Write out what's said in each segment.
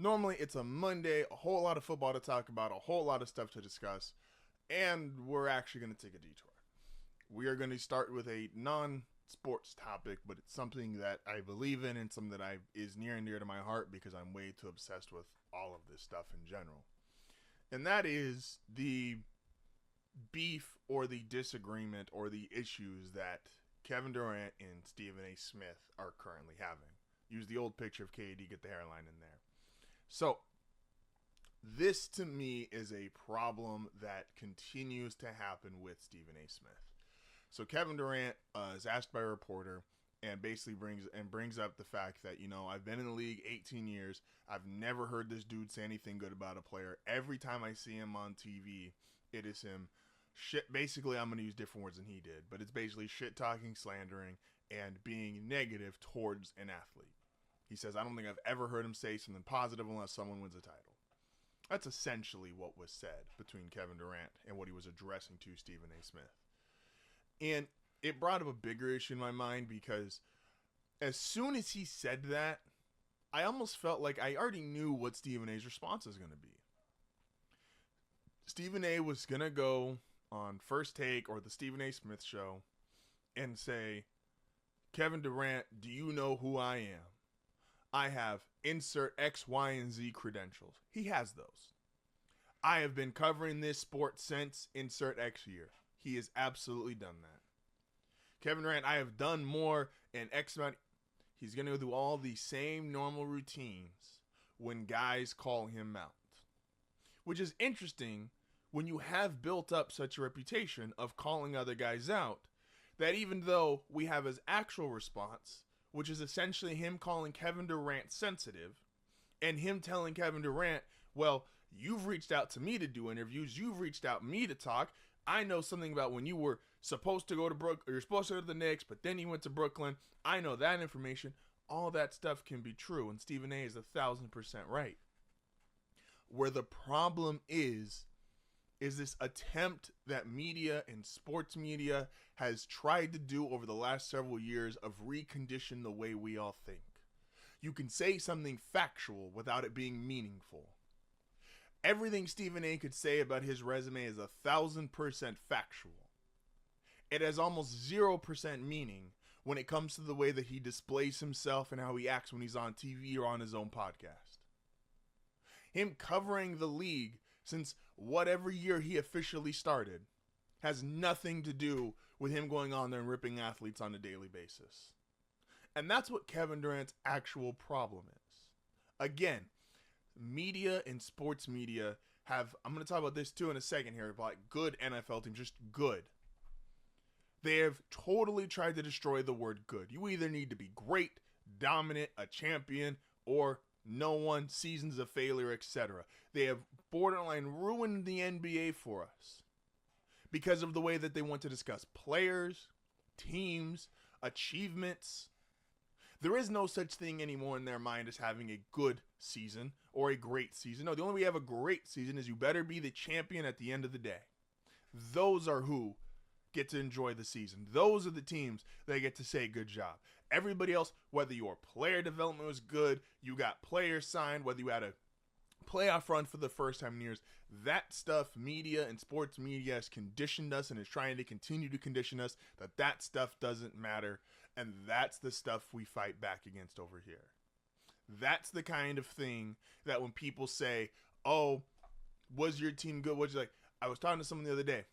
Normally, it's a Monday, a whole lot of football to talk about, a whole lot of stuff to discuss, and we're actually going to take a detour. We are going to start with a non-sports topic, but it's something that I believe in and something that is near and dear to my heart because I'm way too obsessed with all of this stuff in general. And that is the beef or the disagreement or the issues that Kevin Durant and Stephen A. Smith are currently having. Use the old picture of KD, get the hairline in there. So, this to me is a problem that continues to happen with Stephen A. Smith. So Kevin Durant is asked by a reporter and basically brings up the fact that, I've been in the league 18 years. I've never heard this dude say anything good about a player. Every time I see him on TV, it is him shit. Basically, I'm going to use different words than he did, but it's basically shit talking, slandering, and being negative towards an athlete. He says, I don't think I've ever heard him say something positive unless someone wins a title. That's essentially what was said between Kevin Durant and what he was addressing to Stephen A. Smith. And it brought up a bigger issue in my mind because as soon as he said that, I almost felt like I already knew what Stephen A's response was going to be. Stephen A. was going to go on First Take or the Stephen A. Smith Show and say, Kevin Durant, do you know who I am? I have insert X, Y, and Z credentials. He has those. I have been covering this sport since insert X year. He has absolutely done that. Kevin Durant, I have done more in X amount. He's going to go through all the same normal routines when guys call him out. Which is interesting when you have built up such a reputation of calling other guys out that even though we have his actual response, which is essentially him calling Kevin Durant sensitive and him telling Kevin Durant, well, you've reached out to me to do interviews. You've reached out to me to talk. I know something about when you were supposed to go to Brooklyn, or you're supposed to go to the Knicks, but then you went to Brooklyn. I know that information. All that stuff can be true, and Stephen A. is 1,000% right. Where the problem is this attempt that media and sports media has tried to do over the last several years of recondition the way we all think. You can say something factual without it being meaningful. Everything Stephen A. could say about his resume is 1,000% factual. It has almost 0% meaning when it comes to the way that he displays himself and how he acts when he's on TV or on his own podcast. Him covering the league since whatever year he officially started has nothing to do with him going on there and ripping athletes on a daily basis. And that's what Kevin Durant's actual problem is. Again, media and sports media have, I'm going to talk about this too in a second here, about good NFL teams, just good. They have totally tried to destroy the word good. You either need to be great, dominant, a champion, or no one, seasons of failure, etc. They have borderline ruined the NBA for us because of the way that they want to discuss players, teams, achievements. There is no such thing anymore in their mind as having a good season or a great season. No, the only way you have a great season is you better be the champion at the end of the day. Those are who get to enjoy the season. Those are the teams that get to say good job. Everybody else, whether your player development was good, you got players signed, whether you had a playoff run for the first time in years, that stuff, media and sports media has conditioned us and is trying to continue to condition us that stuff doesn't matter. And that's the stuff we fight back against over here. That's the kind of thing that when people say, oh, was your team good? What'd you like? I was talking to someone the other day,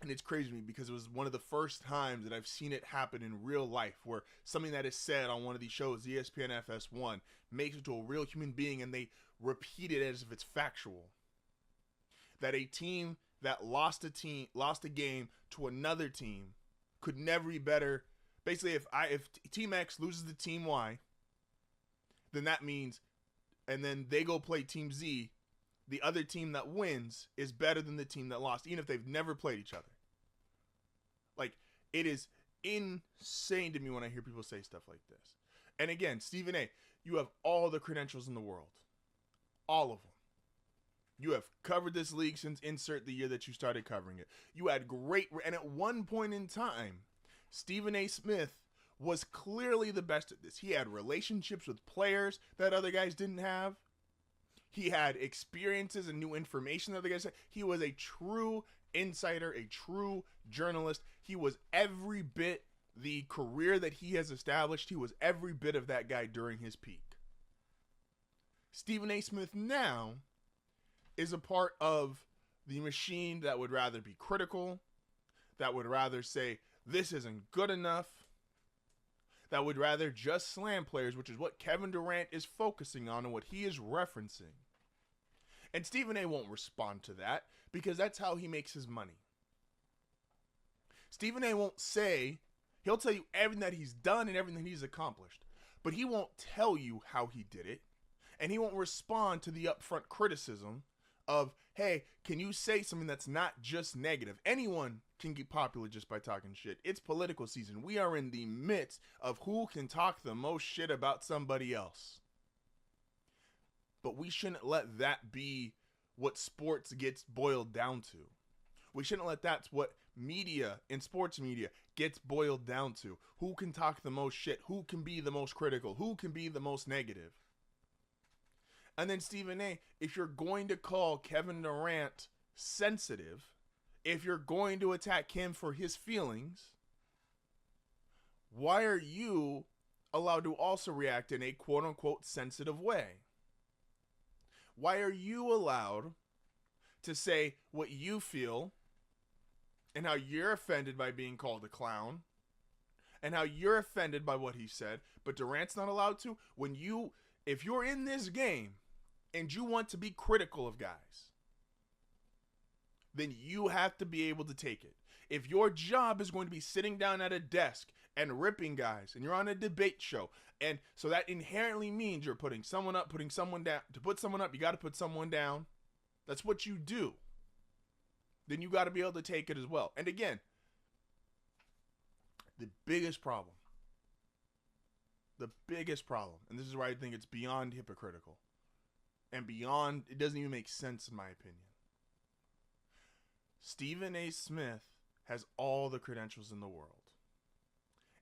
and it's crazy to me because it was one of the first times that I've seen it happen in real life where something that is said on one of these shows, ESPN FS1, makes it to a real human being and they repeat it as if it's factual. That a team that lost a game to another team could never be better. Basically, if Team X loses to Team Y, then that means, and then they go play Team Z, the other team that wins is better than the team that lost, even if they've never played each other. Like, it is insane to me when I hear people say stuff like this. And again, Stephen A., you have all the credentials in the world. All of them. You have covered this league since insert the year that you started covering it. You had great, and at one point in time, Stephen A. Smith was clearly the best at this. He had relationships with players that other guys didn't have. He had experiences and new information that the guy said. He was a true insider, a true journalist. He was every bit the career that he has established. He was every bit of that guy during his peak. Stephen A. Smith now is a part of the machine that would rather be critical, that would rather say, this isn't good enough, that would rather just slam players, which is what Kevin Durant is focusing on and what he is referencing. And Stephen A. won't respond to that because that's how he makes his money. Stephen A. won't say, he'll tell you everything that he's done and everything he's accomplished, but he won't tell you how he did it, and he won't respond to the upfront criticism of, hey, can you say something that's not just negative? Anyone can get popular just by talking shit. It's political season. We are in the midst of who can talk the most shit about somebody else. But we shouldn't let that be what sports gets boiled down to. We shouldn't let that's what media and sports media gets boiled down to. Who can talk the most shit? Who can be the most critical? Who can be the most negative? And then Stephen A., if you're going to call Kevin Durant sensitive, if you're going to attack him for his feelings, why are you allowed to also react in a quote-unquote sensitive way? Why are you allowed to say what you feel and how you're offended by being called a clown and how you're offended by what he said, but Durant's not allowed to? If you're in this game and you want to be critical of guys, then you have to be able to take it. If your job is going to be sitting down at a desk and ripping guys, and you're on a debate show, and so that inherently means you're putting someone up, putting someone down. To put someone up, you got to put someone down. That's what you do. Then you got to be able to take it as well. And again, the biggest problem, and this is where I think it's beyond hypocritical, and beyond, it doesn't even make sense in my opinion. Stephen A. Smith has all the credentials in the world,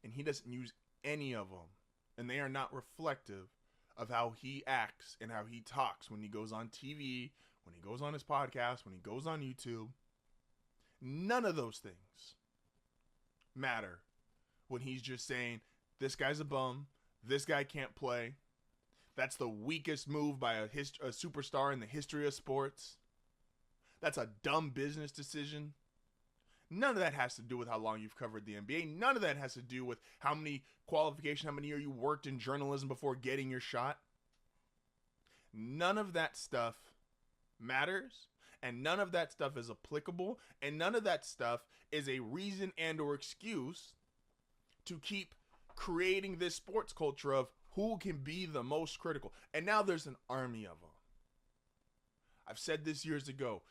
and he doesn't use any of them, and they are not reflective of how he acts and how he talks when he goes on TV, when he goes on his podcast, when he goes on YouTube. None of those things matter when he's just saying, this guy's a bum, this guy can't play, that's the weakest move by a superstar in the history of sports, that's a dumb business decision. None of that has to do with how long you've covered the NBA. None of that has to do with how many qualifications, how many years you worked in journalism before getting your shot. None of that stuff matters, and none of that stuff is applicable, and none of that stuff is a reason and or excuse to keep creating this sports culture of who can be the most critical. And now there's an army of them. I've said this years ago.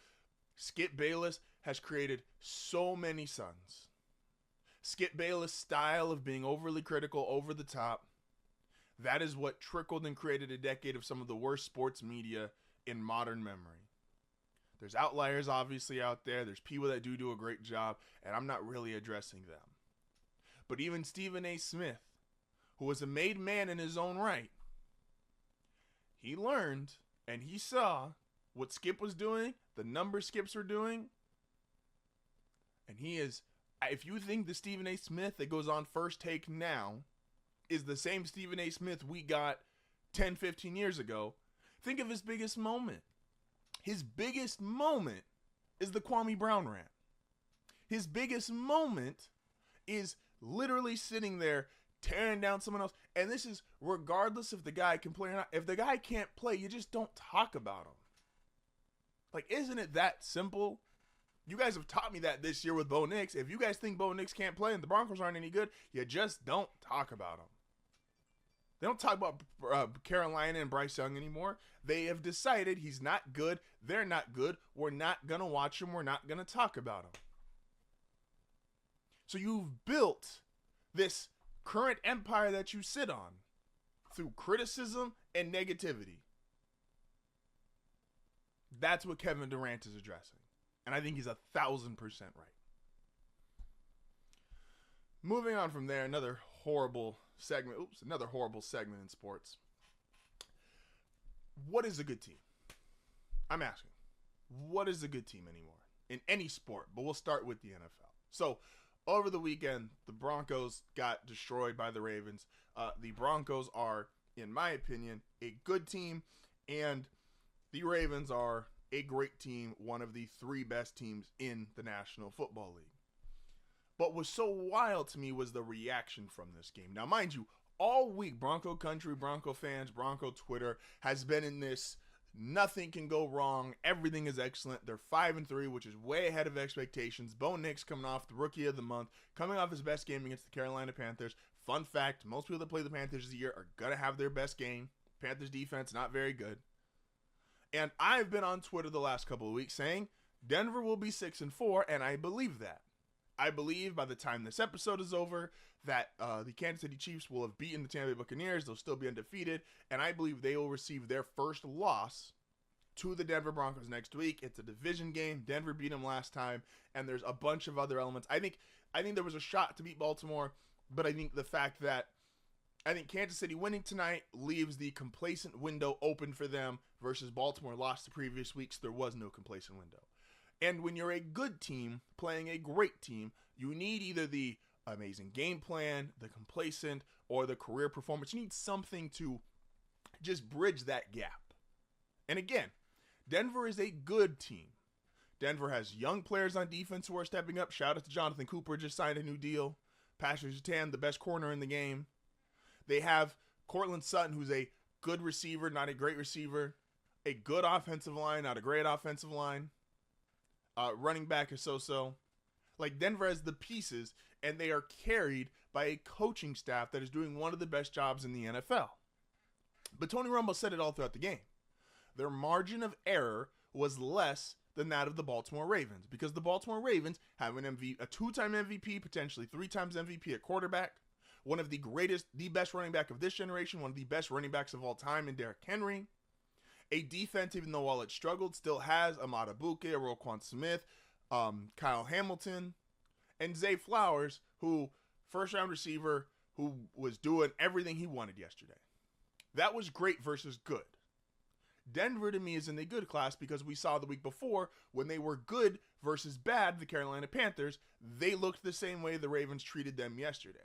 Skip Bayless has created so many sons. Skip Bayless' style of being overly critical, over the top, that is what trickled and created a decade of some of the worst sports media in modern memory. There's outliers obviously out there. There's people that do a great job, and I'm not really addressing them. But even Stephen A. Smith, who was a made man in his own right, he learned and he saw what Skip was doing, the numbers Skips were doing, and he is, if you think the Stephen A. Smith that goes on First Take now is the same Stephen A. Smith we got 10, 15 years ago, think of his biggest moment. His biggest moment is the Kwame Brown rant. His biggest moment is literally sitting there tearing down someone else. And this is regardless if the guy can play or not. If the guy can't play, you just don't talk about him. Like, isn't it that simple? You guys have taught me that this year with Bo Nix. If you guys think Bo Nix can't play and the Broncos aren't any good, you just don't talk about him. They don't talk about Carolina and Bryce Young anymore. They have decided he's not good. They're not good. We're not going to watch him. We're not going to talk about him. So you've built this current empire that you sit on through criticism and negativity. That's what Kevin Durant is addressing. And I think he's 1,000% right. Moving on from there, another horrible segment in sports. What is a good team? I'm asking, what is a good team anymore in any sport? But we'll start with the NFL. So over the weekend, the Broncos got destroyed by the Ravens. The Broncos are, in my opinion, a good team, and the Ravens are a great team, one of the 3 best teams in the National Football League. But what's so wild to me was the reaction from this game. Now, mind you, all week, Bronco country, Bronco fans, Bronco Twitter has been in this nothing can go wrong, everything is excellent. They're 5-3, which is way ahead of expectations. Bo Nix coming off the Rookie of the Month, coming off his best game against the Carolina Panthers. Fun fact, most people that play the Panthers this year are going to have their best game. Panthers defense, not very good. And I've been on Twitter the last couple of weeks saying Denver will be 6-4, and I believe that. I believe by the time this episode is over that the Kansas City Chiefs will have beaten the Tampa Bay Buccaneers. They'll still be undefeated, and I believe they will receive their first loss to the Denver Broncos next week. It's a division game. Denver beat them last time, and there's a bunch of other elements. I think there was a shot to beat Baltimore, but I think the fact that Kansas City winning tonight leaves the complacent window open for them versus Baltimore lost the previous weeks. There was no complacent window. And when you're a good team playing a great team, you need either the amazing game plan, the complacent, or the career performance. You need something to just bridge that gap. And again, Denver is a good team. Denver has young players on defense who are stepping up. Shout out to Jonathan Cooper, just signed a new deal. Patrick Surtain, the best corner in the game. They have Cortland Sutton, who's a good receiver, not a great receiver. A good offensive line, not a great offensive line. Running back is so-so. Like, Denver has the pieces, and they are carried by a coaching staff that is doing one of the best jobs in the NFL. But Tony Romo said it all throughout the game. Their margin of error was less than that of the Baltimore Ravens, because the Baltimore Ravens have a 2-time MVP, potentially 3 times MVP at quarterback, one of the best running back of this generation, one of the best running backs of all time in Derrick Henry. A defense, even though while it struggled, still has Amada Buke, Roquan Smith, Kyle Hamilton, and Zay Flowers, who first-round receiver, who was doing everything he wanted yesterday. That was great versus good. Denver, to me, is in the good class because we saw the week before when they were good versus bad, the Carolina Panthers, they looked the same way the Ravens treated them yesterday.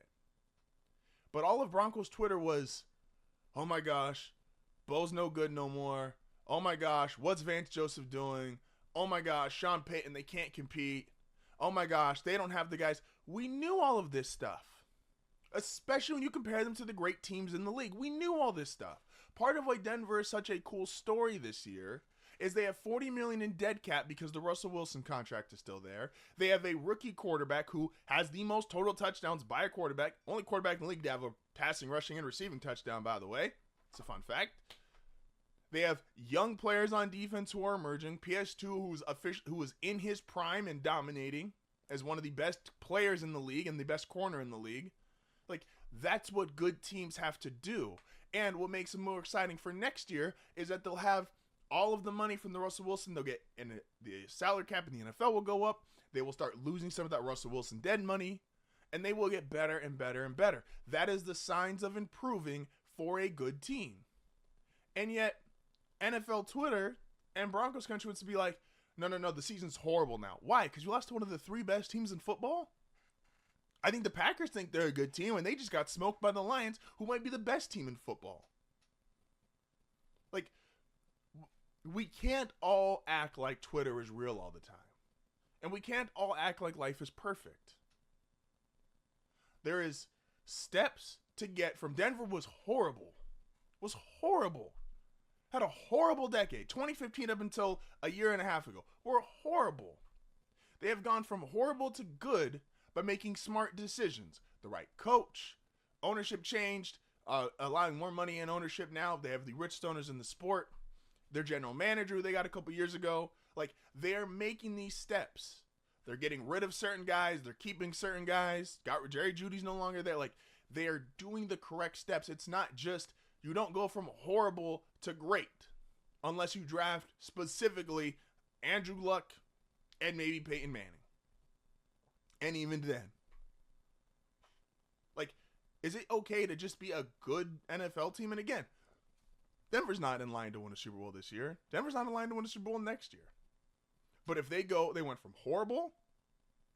But all of Broncos Twitter was, oh my gosh, Bo's no good no more. Oh my gosh, what's Vance Joseph doing? Oh my gosh, Sean Payton, they can't compete. Oh my gosh, they don't have the guys. We knew all of this stuff, especially when you compare them to the great teams in the league. We knew all this stuff. Part of why Denver is such a cool story this year is they have $40 million in dead cap because the Russell Wilson contract is still there. They have a rookie quarterback who has the most total touchdowns by a quarterback. Only quarterback in the league to have a passing, rushing, and receiving touchdown, by the way. It's a fun fact. They have young players on defense who are emerging. PS2, who was in his prime and dominating as one of the best players in the league and the best corner in the league. Like, that's what good teams have to do. And what makes them more exciting for next year is that they'll have all of the money from the Russell Wilson. They'll get, and the salary cap in the NFL will go up. They will start losing some of that Russell Wilson dead money, and they will get better and better and better. That is the signs of improving for a good team. And yet, NFL Twitter and Broncos country would be like, no, the season's horrible now. Why? Because you lost to one of the 3 best teams in football? I think the Packers think they're a good team, and they just got smoked by the Lions, who might be the best team in football. Like, we can't all act like Twitter is real all the time. And we can't all act like life is perfect. There is steps to get from Denver was horrible. Had a horrible decade. 2015 up until a year and a half ago were horrible. They have gone from horrible to good by making smart decisions. The right coach, ownership changed, allowing more money in ownership now. They have the richest owners in the sport. Their general manager, who they got a couple years ago. Like, they're making these steps. They're getting rid of certain guys. They're keeping certain guys. Jerry Jeudy's no longer there. Like, they are doing the correct steps. It's not just, you don't go from horrible to great unless you draft specifically Andrew Luck and maybe Peyton Manning. And even then. Like, is it okay to just be a good NFL team? And again, Denver's not in line to win a Super Bowl this year. Denver's not in line to win a Super Bowl next year. But if they went from horrible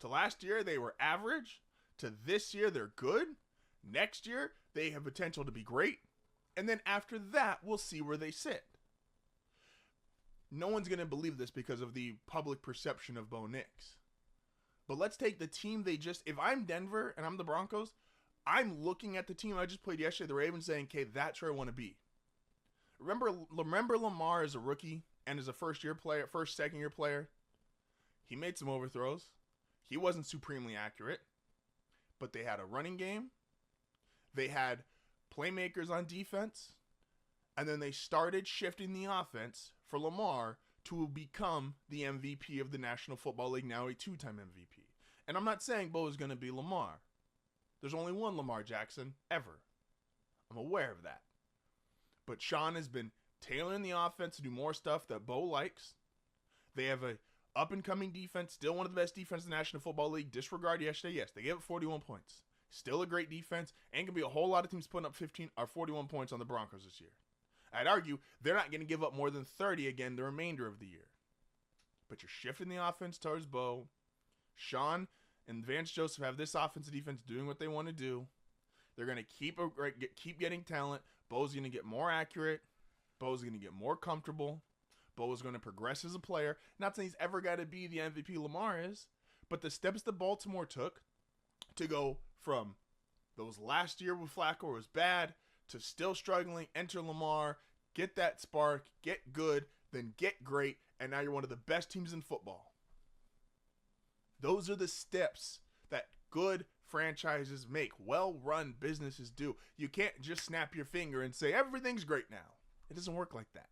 to last year, they were average, to this year, they're good. Next year, they have potential to be great. And then after that, we'll see where they sit. No one's going to believe this because of the public perception of Bo Nix. But let's take the team if I'm Denver and I'm the Broncos, I'm looking at the team I just played yesterday, the Ravens, saying, okay, that's where I want to be. Remember Lamar as a rookie and as a second year player? He made some overthrows. He wasn't supremely accurate. But they had a running game. They had playmakers on defense. And then they started shifting the offense for Lamar to become the MVP of the National Football League, now a 2-time MVP. And I'm not saying Bo is going to be Lamar. There's only one Lamar Jackson ever. I'm aware of that. But Sean has been tailoring the offense to do more stuff that Bo likes. They have a up-and-coming defense, still one of the best defenses in the National Football League. Disregard yesterday, yes, they gave up 41 points. Still a great defense, and can be a whole lot of teams putting up 15 or 41 points on the Broncos this year. I'd argue they're not going to give up more than 30 again the remainder of the year. But you're shifting the offense towards Bo. Sean and Vance Joseph have this offensive defense doing what they want to do. They're going to keep getting talent. Bo's going to get more accurate. Bo's going to get more comfortable. Bo is going to progress as a player. Not saying he's ever got to be the MVP Lamar is, but the steps that Baltimore took to go from those last year with Flacco was bad to still struggling, enter Lamar, get that spark, get good, then get great, and now you're one of the best teams in football. Those are the steps that good franchises make, well-run businesses do. You can't just snap your finger and say, everything's great now. It doesn't work like that.